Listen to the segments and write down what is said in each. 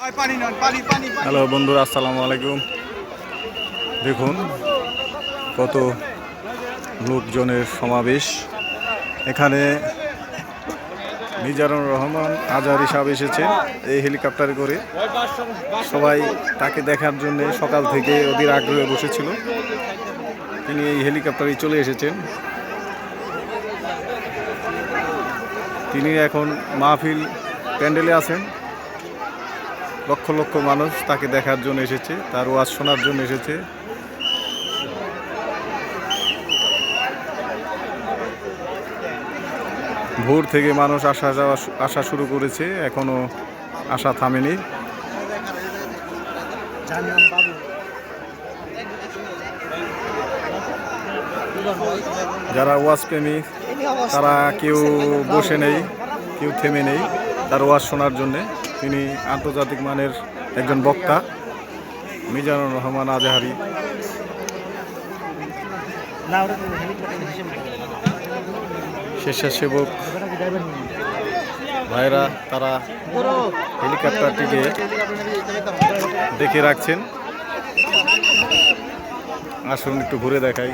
Hello বন্ধুরা, আসসালামু আলাইকুম। দেখুন কত লোকজনের সমাবেশ। এখানে মিজানুর রহমান আজহারী সাহেব এসেছেন এই হেলিকপ্টারে করে। সবাই তাকে দেখার জন্য সকাল থেকে অধীর আগ্রহে বসেছিল। তিনি এই হেলিকপ্টারে চলে এসেছেন। তিনি এখন মাহফিল প্যান্ডেলে আছেন। লক্ষ লক্ষ মানুষ তাকে দেখার জন্য এসেছে, তার ওয়াজ শোনার জন্য এসেছে। ভোর থেকে মানুষ আসা শুরু করেছে, এখনো আসা থামেনি। যারা ওয়াজ প্রেমী তারা কেউ বসে নেই, কেউ থেমে নেই তার ওয়াজ শোনার জন্যে। তিনি আন্তর্জাতিক মানের একজন বক্তা, মিজানুর রহমান আজহারী। স্বেচ্ছাসেবক ভাইরা তারা হেলিকপ্টারটিকে দেখে রাখছেন। আসুন একটু ঘুরে দেখাই।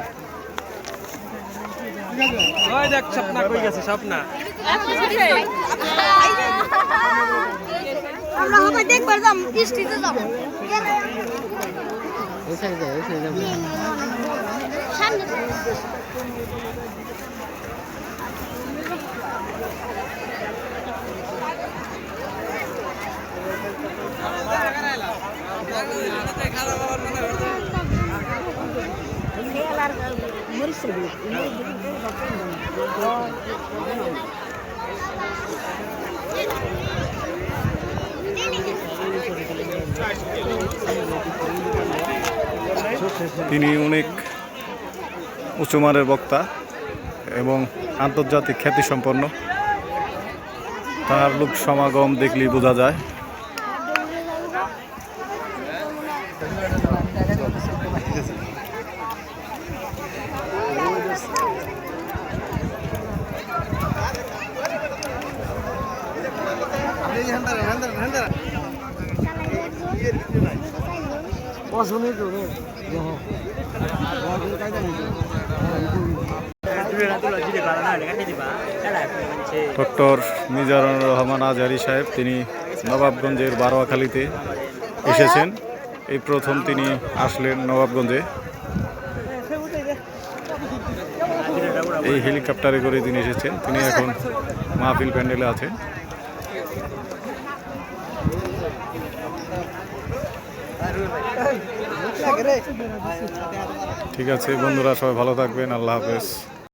তিনি অনেক উচ্চমানের বক্তা এবং আন্তর্জাতিক খ্যাতিসম্পন্ন। তার লোক সমাগম দেখলেই বোঝা যায়। ডক্টর মিজানুর রহমান আজহারী সাহেব তিনি নবাবগঞ্জের বারোয়াখালীতে এসেছেন। এই প্রথম তিনি আসলেন নবাবগঞ্জে। এই হেলিকপ্টারে করে তিনি এসেছেন। তিনি এখন মাহফিল প্যান্ডেলে আছেন। ঠিক আছে বন্ধুরা, সবাই ভালো থাকবেন। আল্লাহ হাফেজ।